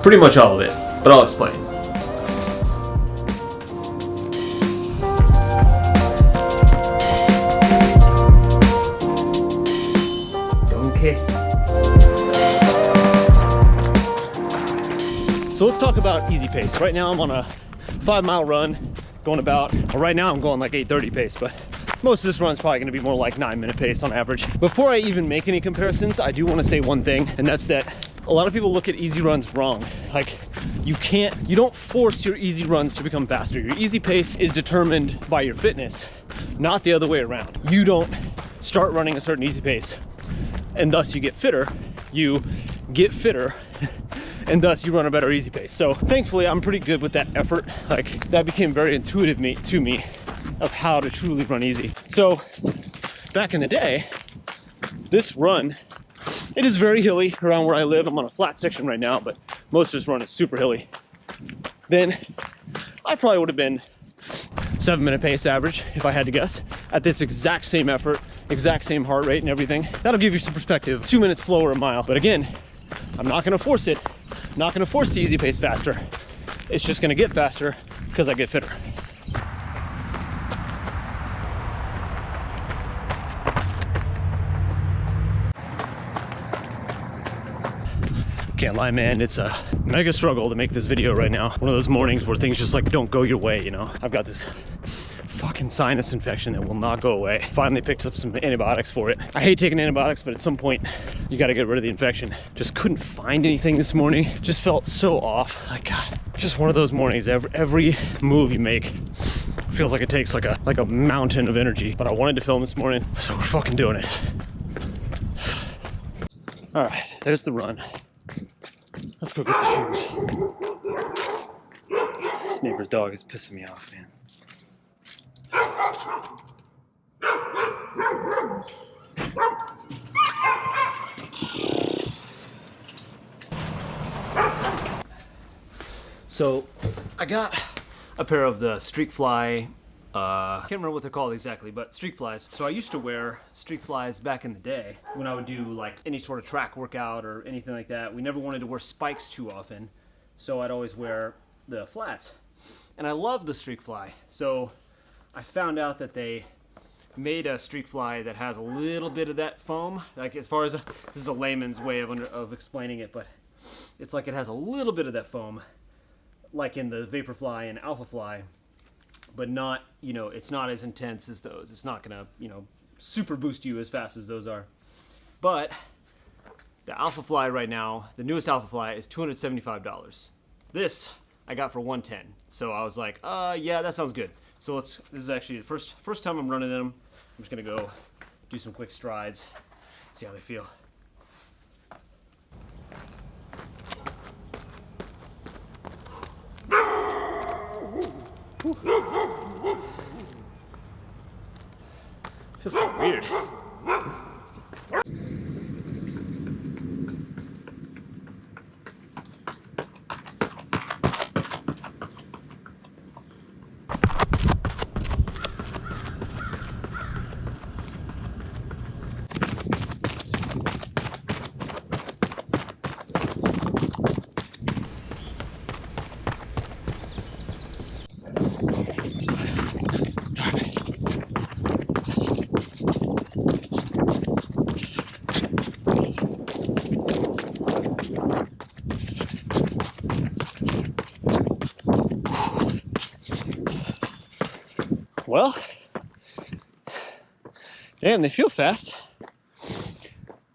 Pretty much all of it, but I'll explain. Okay. So let's talk about easy pace. Right now I'm on a 5-mile run, going about, well, right now I'm going like 8:30 pace, but most of this run's probably gonna be more like 9-minute pace on average. Before I even make any comparisons, I do wanna say one thing, and that's that a lot of people look at easy runs wrong. Like, you don't force your easy runs to become faster. Your easy pace is determined by your fitness, not the other way around. You don't start running a certain easy pace and thus you get fitter. You get fitter and thus you run a better easy pace. So thankfully I'm pretty good with that effort. Like, that became very intuitive to me of how to truly run easy. So back in the day, this run, it is very hilly around where I live. I'm on a flat section right now, but most of this run is super hilly. Then I probably would have been 7-minute pace average, if I had to guess, at this exact same effort, exact same heart rate and everything. That'll give you some perspective. 2 minutes slower a mile. But again, I'm not gonna force it. I'm not gonna force the easy pace faster. It's just gonna get faster because I get fitter. Can't lie, man, it's a mega struggle to make this video right now. One of those mornings where things just like don't go your way, you know? I've got this fucking sinus infection that will not go away. Finally picked up some antibiotics for it. I hate taking antibiotics, but at some point you gotta get rid of the infection. Just couldn't find anything this morning. Just felt so off. Like, God, just one of those mornings. Every move you make feels like it takes like a mountain of energy. But I wanted to film this morning, so we're fucking doing it. All right, there's the run. Let's go get the shoes. This neighbor's dog is pissing me off, man. So I got a pair of the Streak Fly, I can't remember what they're called exactly, but Streak Flies. So I used to wear Streak Flies back in the day when I would do like any sort of track workout or anything like that. We never wanted to wear spikes too often, so I'd always wear the flats. And I love the Streak Fly. So I found out that they made a Streak Fly that has a little bit of that foam. Like, as far as this is a layman's way of explaining it, but it's like it has a little bit of that foam, like in the Vaporfly and Alpha Fly, but not, you know, it's not as intense as those. It's not gonna, you know, super boost you as fast as those are. But the Alpha Fly right now, the newest Alpha Fly, is $275. This I got for $110. So I was like, yeah, that sounds good. So this is actually the first time I'm running them. I'm just gonna go do some quick strides, see how they feel. Feels kind of weird. Well, damn, they feel fast.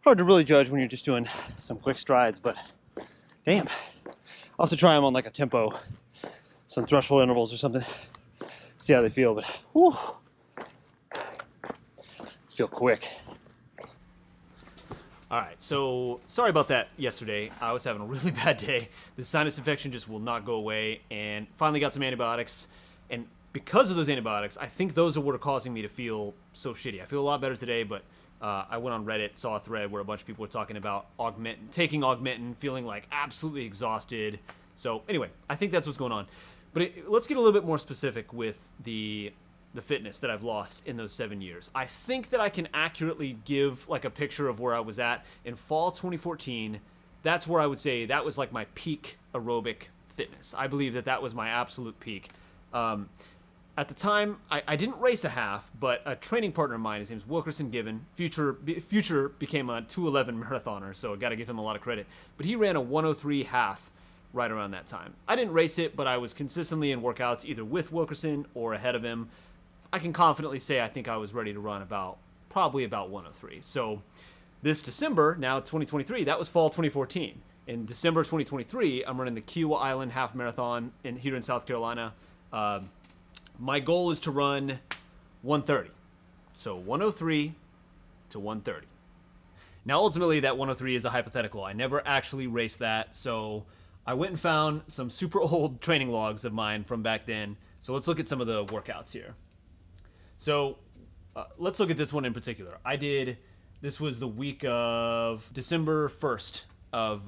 Hard to really judge when you're just doing some quick strides, but damn. I'll have to try them on like a tempo, some threshold intervals or something, see how they feel, but whew, let's feel quick. All right, so sorry about that yesterday. I was having a really bad day. The sinus infection just will not go away, and finally got some antibiotics, and because of those antibiotics, I think those are what are causing me to feel so shitty. I feel a lot better today, but I went on Reddit, saw a thread where a bunch of people were talking about taking Augmentin, feeling like absolutely exhausted. So anyway, I think that's what's going on. But let's get a little bit more specific with the fitness that I've lost in those 7 years. I think that I can accurately give like a picture of where I was at in fall 2014 that's where I would say that was like my peak aerobic fitness. I believe that that was my absolute peak. At the time, I didn't race a half, but a training partner of mine, his name's Wilkerson Given, future became a 2:11 marathoner, so I got to give him a lot of credit. But he ran a 1:03 half right around that time. I didn't race it, but I was consistently in workouts either with Wilkerson or ahead of him. I can confidently say I think I was ready to run probably about 1:03. So this December, now 2023, that was fall 2014. In December 2023, I'm running the Kiowa Island Half Marathon here in South Carolina. My goal is to run 1:30. So 1:03 to 1:30. Now, ultimately, that 1:03 is a hypothetical. I never actually raced that, so I went and found some super old training logs of mine from back then. So let's look at some of the workouts here. So let's look at this one in particular. This was the week of December 1st of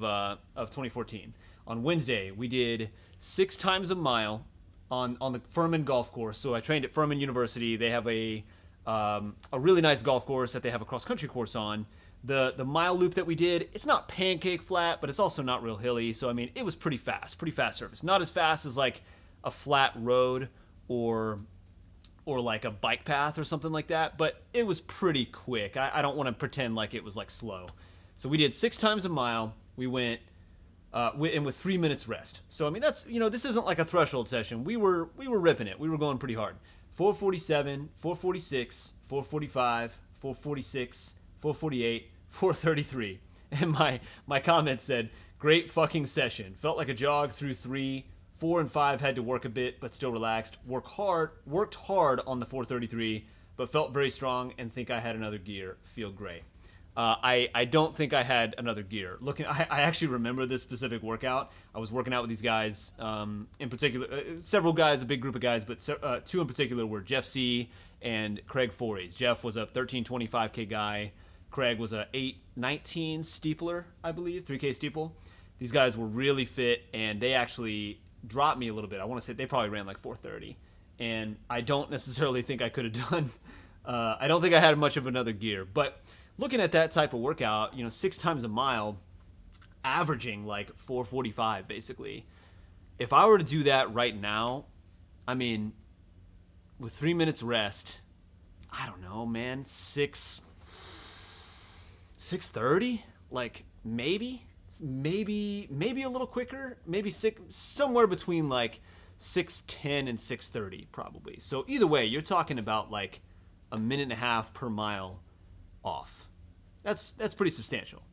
2014. On Wednesday, we did 6 times a mile on the Furman golf course. So I trained at Furman University. They have a really nice golf course that they have a cross country course on. The mile loop that we did, it's not pancake flat, but it's also not real hilly. So I mean, it was pretty fast surface. Not as fast as like a flat road or like a bike path or something like that, but it was pretty quick. I don't want to pretend like it was like slow. So we did 6 times a mile. We went and with 3 minutes rest. So I mean, that's, this isn't like a threshold session. We were ripping it. We were going pretty hard. 4:47, 4:46, 4:45, 4:46, 4:48, 4:33. And my comment said, "Great fucking session. Felt like a jog through 3. 4 and 5 had to work a bit, but still relaxed. Worked hard on the 4:33, but felt very strong and think I had another gear. Feel great." I don't think I had another gear. I actually remember this specific workout. I was working out with these guys, in particular, several guys, a big group of guys, but 2 in particular were Jeff C. and Craig Forays. Jeff was a 1325K guy. Craig was a 819 steepler, I believe, 3K steeple. These guys were really fit, and they actually dropped me a little bit. I want to say they probably ran like 4:30, and I don't necessarily think I could have done. I don't think I had much of another gear, but looking at that type of workout, 6 times a mile, averaging like 4:45 basically. If I were to do that right now, I mean, with 3 minutes rest, I don't know, man, 6:30, like maybe a little quicker, maybe somewhere between like 6:10 and 6:30 probably. So either way, you're talking about like a minute and a half per mile off. That's pretty substantial.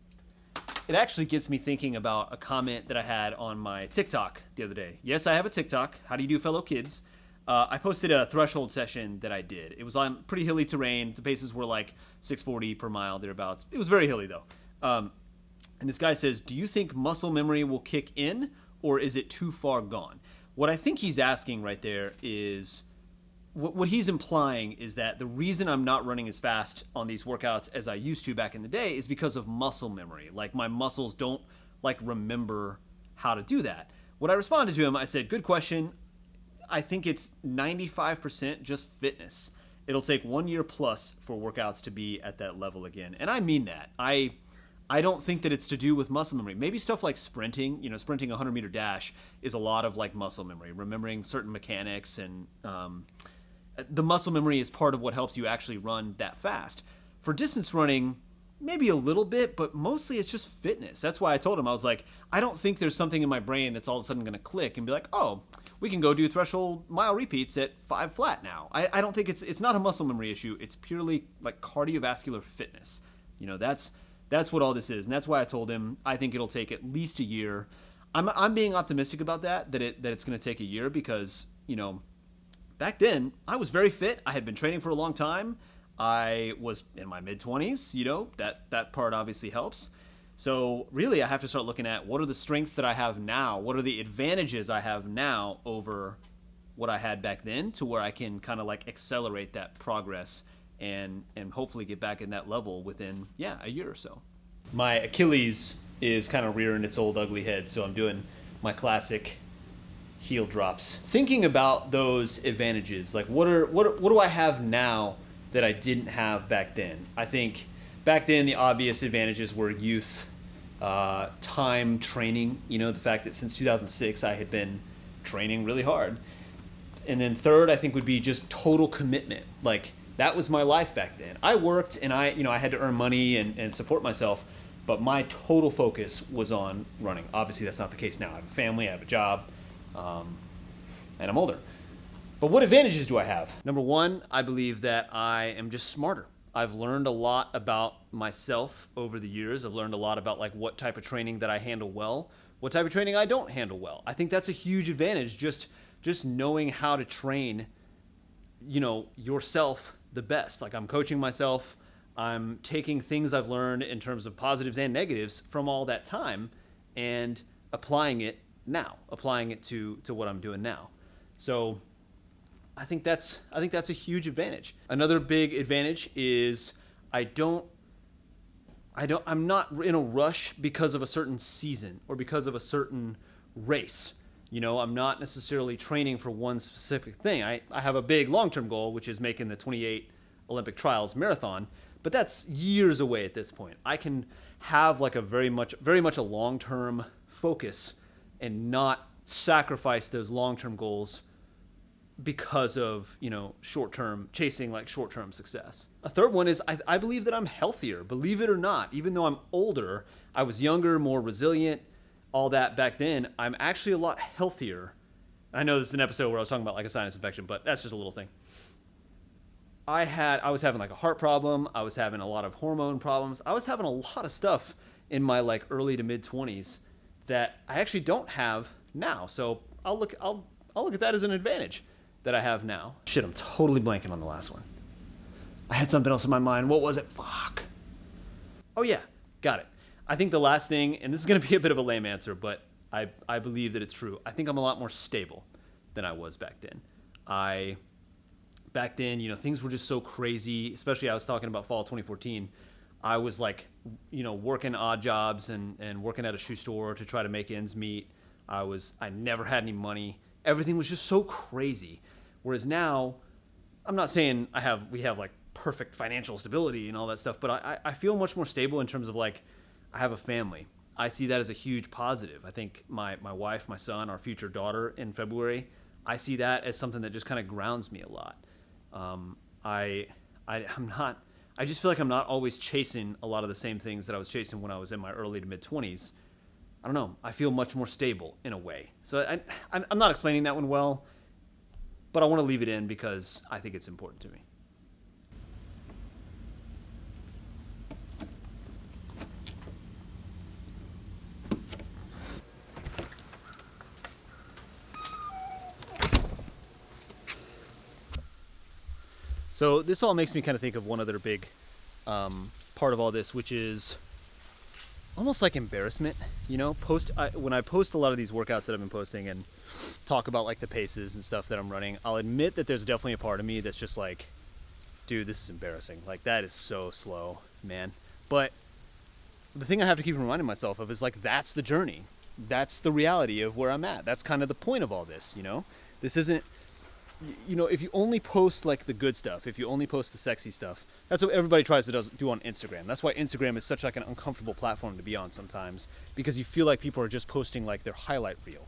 It actually gets me thinking about a comment that I had on my TikTok the other day. Yes, I have a TikTok. How do you do, fellow kids? I posted a threshold session that I did. It was on pretty hilly terrain. The paces were like 6:40 per mile, thereabouts. It was very hilly though. And this guy says, "Do you think muscle memory will kick in, or is it too far gone?" What I think he's asking right there is, what he's implying is that the reason I'm not running as fast on these workouts as I used to back in the day is because of muscle memory. Like my muscles don't like remember how to do that. What I responded to him, I said, "Good question. I think it's 95% just fitness. It'll take 1 year plus for workouts to be at that level again." And I mean that. I don't think that it's to do with muscle memory. Maybe stuff like sprinting, sprinting a 100-meter dash is a lot of like muscle memory, remembering certain mechanics, and the muscle memory is part of what helps you actually run that fast. For distance running, maybe a little bit, but mostly it's just fitness. That's why I told him, I was like, I don't think there's something in my brain that's all of a sudden going to click and be like, oh, we can go do threshold mile repeats at 5 flat now. I don't think it's not a muscle memory issue. It's purely like cardiovascular fitness. That's what all this is. And that's why I told him I think it'll take at least a year. I'm being optimistic about that it's going to take a year because, back then, I was very fit. I had been training for a long time. I was in my mid-20s, that part obviously helps. So really, I have to start looking at what are the strengths that I have now? What are the advantages I have now over what I had back then, to where I can kind of like accelerate that progress and hopefully get back in that level within, a year or so. My Achilles is kind of rearing its old ugly head, so I'm doing my classic heel drops. Thinking about those advantages, like what do I have now that I didn't have back then? I think back then the obvious advantages were youth. time training, the fact that since 2006 I had been training really hard. And then third, I think would be just total commitment. Like that was my life back then. I worked and I had to earn money and support myself, but my total focus was on running. Obviously that's not the case now. I have a family, I have a job, and I'm older. But what advantages do I have? Number one, I believe that I am just smarter. I've learned a lot about myself over the years. I've learned a lot about like what type of training that I handle well, what type of training I don't handle well. I think that's a huge advantage, just knowing how to train, yourself the best. Like I'm coaching myself, I'm taking things I've learned in terms of positives and negatives from all that time and applying it to what I'm doing now. So I think that's a huge advantage. Another big advantage is I'm not in a rush because of a certain season or because of a certain race. I'm not necessarily training for one specific thing. I have a big long-term goal, which is making the 28 Olympic trials marathon, but that's years away at this point. I can have like a very much a long-term focus and not sacrifice those long-term goals because of short-term success. A third one is I believe that I'm healthier, believe it or not. Even though I'm older, I was younger, more resilient, all that back then. I'm actually a lot healthier. I know this is an episode where I was talking about like a sinus infection, but that's just a little thing. I was having like a heart problem, I was having a lot of hormone problems, I was having a lot of stuff in my like early to mid 20s that I actually don't have now. So I'll look at that as an advantage that I have now. Shit, I'm totally blanking on the last one. I had something else in my mind. What was it? Fuck. Oh yeah, got it. I think the last thing, and this is going to be a bit of a lame answer, but I believe that it's true. I think I'm a lot more stable than I was back then. Back then, things were just so crazy, especially I was talking about fall 2014. I was like, working odd jobs and working at a shoe store to try to make ends meet. I never had any money. Everything was just so crazy. Whereas now, I'm not saying we have like perfect financial stability and all that stuff, but I feel much more stable in terms of like, I have a family. I see that as a huge positive. I think my wife, my son, our future daughter in February, I see that as something that just kind of grounds me a lot. I just feel like I'm not always chasing a lot of the same things that I was chasing when I was in my early to mid 20s. I don't know. I feel much more stable in a way. So I'm not explaining that one well, but I want to leave it in because I think it's important to me. So this all makes me kind of think of one other big part of all this, which is almost like embarrassment. When I post a lot of these workouts that I've been posting and talk about like the paces and stuff that I'm running, I'll admit that there's definitely a part of me that's just like, dude, this is embarrassing. Like that is so slow, man. But the thing I have to keep reminding myself of is like, that's the journey. That's the reality of where I'm at. That's kind of the point of all this, This isn't, if you only post like the good stuff, if you only post the sexy stuff, that's what everybody tries to do on Instagram. That's why Instagram is such like an uncomfortable platform to be on sometimes, because you feel like people are just posting like their highlight reel,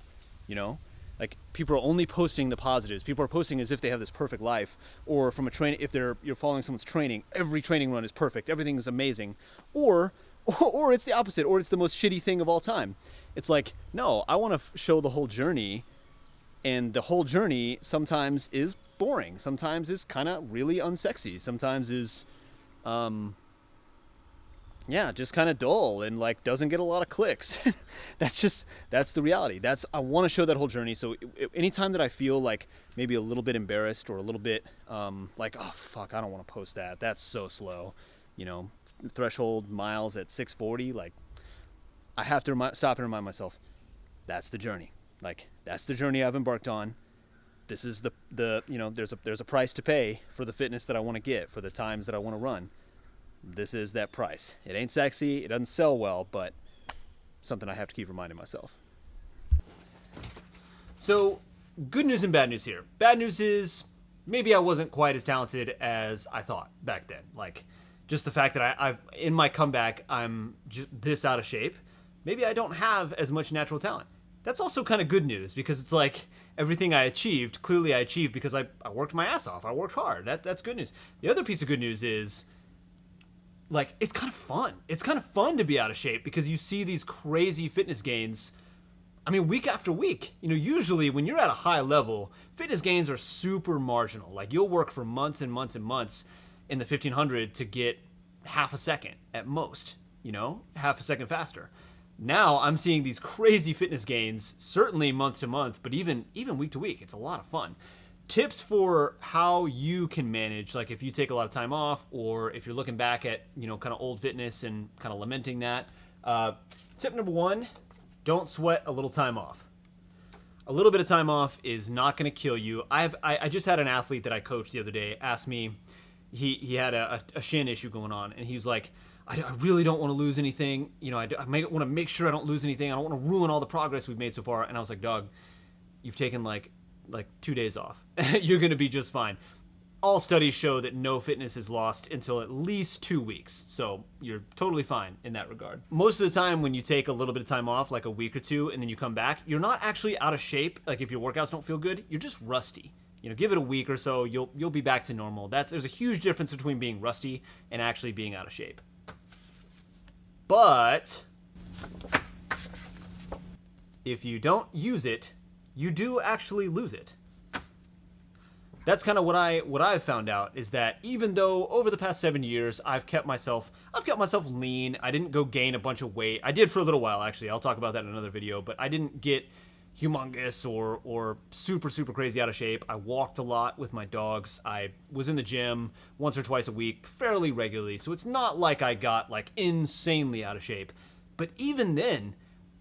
like people are only posting the positives. People are posting as if they have this perfect life, or from a training, if you're following someone's training, every training run is perfect, everything is amazing, or it's the opposite, or it's the most shitty thing of all time. It's like, no, I want to show the whole journey. And the whole journey sometimes is boring. Sometimes is kind of really unsexy. Sometimes is, just kind of dull and like doesn't get a lot of clicks. That's the reality. I want to show that whole journey. So anytime that I feel like maybe a little bit embarrassed or a little bit like, oh fuck, I don't want to post that. That's so slow. Threshold miles at 640. Like I have to stop and remind myself, that's the journey. Like that's the journey I've embarked on. This is the there's a price to pay for the fitness that I want to get, for the times that I want to run. This is that price. It ain't sexy, it doesn't sell well, but something I have to keep reminding myself. So, good news and bad news here. Bad news is maybe I wasn't quite as talented as I thought back then. Like just the fact that I've in my comeback, I'm just this out of shape. maybe I don't have as much natural talent. That's also kind of good news because it's like everything I achieved, clearly I achieved because I worked my ass off. I worked hard. That's good news. The other piece of good news is, like, it's kind of fun. It's kind of fun to be out of shape because you see these crazy fitness gains, I mean, week after week. You know, usually when you're at a high level, fitness gains are super marginal. Like, you'll work for months and months and months in the 1500 to get half a second at most, you know, half a second faster. Now I'm seeing these crazy fitness gains, certainly month to month, but even week to week. It's a lot of fun. Tips for how you can manage, like if you take a lot of time off, or if you're looking back at, you know, kind of old fitness and kind of lamenting that. Tip number one, don't sweat a little time off. A little bit of time off is not going to kill you. I just had an athlete that I coached the other day ask me, he had a shin issue going on, and he was like, I really don't want to lose anything. You know, I want to make sure I don't lose anything. I don't want to ruin all the progress we've made so far. And I was like, dog, you've taken like 2 days off. You're going to be just fine. All studies show that no fitness is lost until at least 2 weeks. So you're totally fine in that regard. Most of the time when you take a little bit of time off, like a week or two, and then you come back, you're not actually out of shape. Like if your workouts don't feel good, you're just rusty. You know, give it a week or so, you'll be back to normal. There's a huge difference between being rusty and actually being out of shape. But if you don't use it, you do actually lose it. That's kind of what I've found out, is that even though over the past 7 years I've kept myself lean, I didn't go gain a bunch of weight. I did for a little while, actually. I'll talk about that in another video, but I didn't get humongous or super crazy out of shape. I walked a lot with my dogs. I was in the gym once or twice a week fairly regularly, so it's not like I got like insanely out of shape. But even then,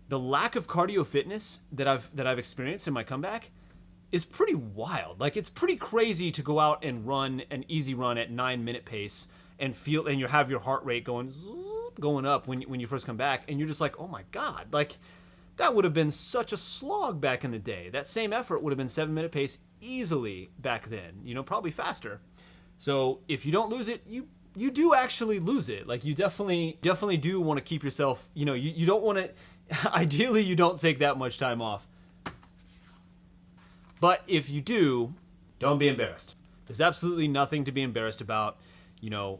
the lack of cardio fitness that I've experienced in my comeback is pretty wild. Like, it's pretty crazy to go out and run an easy run at 9-minute pace and you have your heart rate going up when you first come back, and you're just like, oh my god, like that would have been such a slog back in the day. That same effort would have been 7-minute pace easily back then, you know, probably faster. So if you don't lose it, you do actually lose it. Like, you definitely do want to keep yourself, you know, you don't want to, ideally you don't take that much time off. But if you do, don't be embarrassed. There's absolutely nothing to be embarrassed about. You know,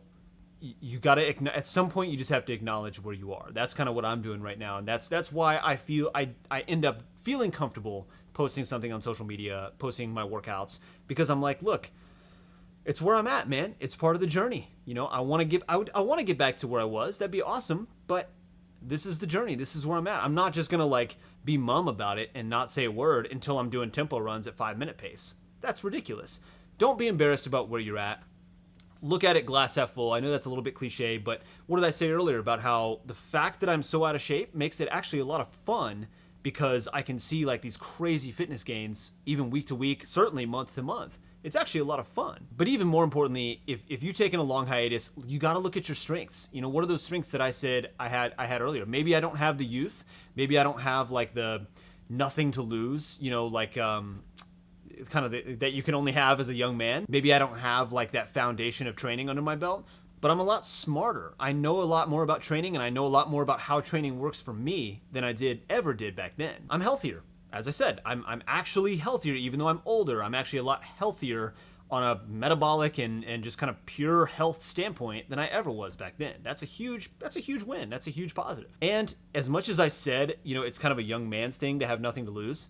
you gotta, at some point you just have to acknowledge where you are. That's kind of what I'm doing right now, and that's why I feel I end up feeling comfortable posting something on social media, posting my workouts, because I'm like, look, it's where I'm at, man. It's part of the journey. You know, I want to get back to where I was. That'd be awesome, but this is the journey. This is where I'm at. I'm not just gonna like be mum about it and not say a word until I'm doing tempo runs at 5-minute pace. That's ridiculous. Don't be embarrassed about where you're at. Look at it glass half full. I know that's a little bit cliche, but what did I say earlier about how the fact that I'm so out of shape makes it actually a lot of fun, because I can see like these crazy fitness gains even week to week, certainly month to month. It's actually a lot of fun. But even more importantly, if you've taken a long hiatus, you got to look at your strengths. You know, what are those strengths that I said I had earlier? Maybe I don't have the youth. Maybe I don't have like the nothing to lose, you know, like kind of that you can only have as a young man. Maybe I don't have like that foundation of training under my belt, but I'm a lot smarter. I know a lot more about training, and I know a lot more about how training works for me than I ever did back then. I'm healthier. As I said, I'm actually healthier. Even though I'm older, I'm actually a lot healthier on a metabolic and just kind of pure health standpoint than I ever was back then. That's a huge win. That's a huge positive. And as much as I said, you know, it's kind of a young man's thing to have nothing to lose,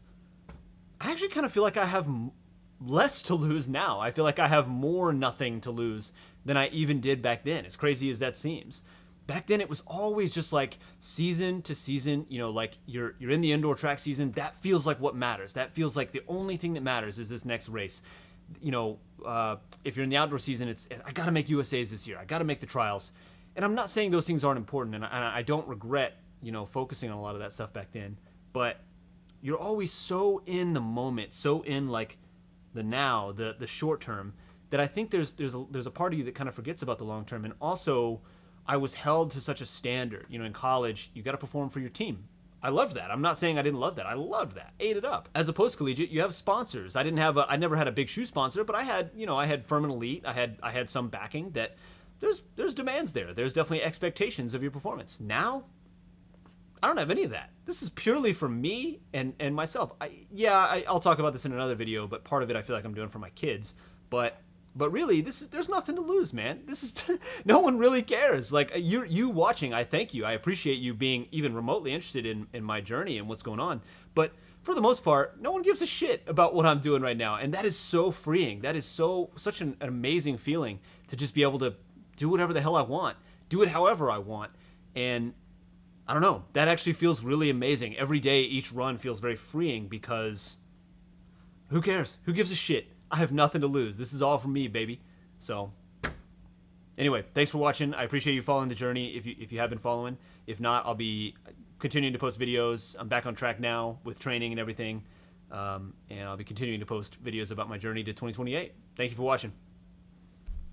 I actually kind of feel like I have less to lose now. I feel like I have more nothing to lose than I even did back then, as crazy as that seems. Back then, it was always just like season to season, you know, like you're in the indoor track season. That feels like what matters. That feels like the only thing that matters is this next race. You know, if you're in the outdoor season, it's, I got to make USAs this year. I got to make the trials. And I'm not saying those things aren't important, and I don't regret, you know, focusing on a lot of that stuff back then. But you're always so in the moment, so in like the now, the short term, that I think there's a part of you that kind of forgets about the long term. And also, I was held to such a standard. You know, in college, you got to perform for your team. I loved that. I'm not saying I didn't love that. I loved that. Ate it up. As a post-collegiate, you have sponsors. I never had a big shoe sponsor, but I had Furman Elite. I had some backing that there's demands there. There's definitely expectations of your performance. Now, I don't have any of that. This is purely for me and myself. I'll talk about this in another video, but part of it I feel like I'm doing for my kids. But really, there's nothing to lose, man. This is no one really cares. Like you watching, I thank you. I appreciate you being even remotely interested in my journey and what's going on. But for the most part, no one gives a shit about what I'm doing right now, and that is so freeing. That is such an amazing feeling to just be able to do whatever the hell I want, do it however I want, and I don't know. That actually feels really amazing. Every day, each run feels very freeing because who cares? Who gives a shit? I have nothing to lose. This is all for me, baby. So anyway, thanks for watching. I appreciate you following the journey if you have been following. If not, I'll be continuing to post videos. I'm back on track now with training and everything. And I'll be continuing to post videos about my journey to 2028. Thank you for watching.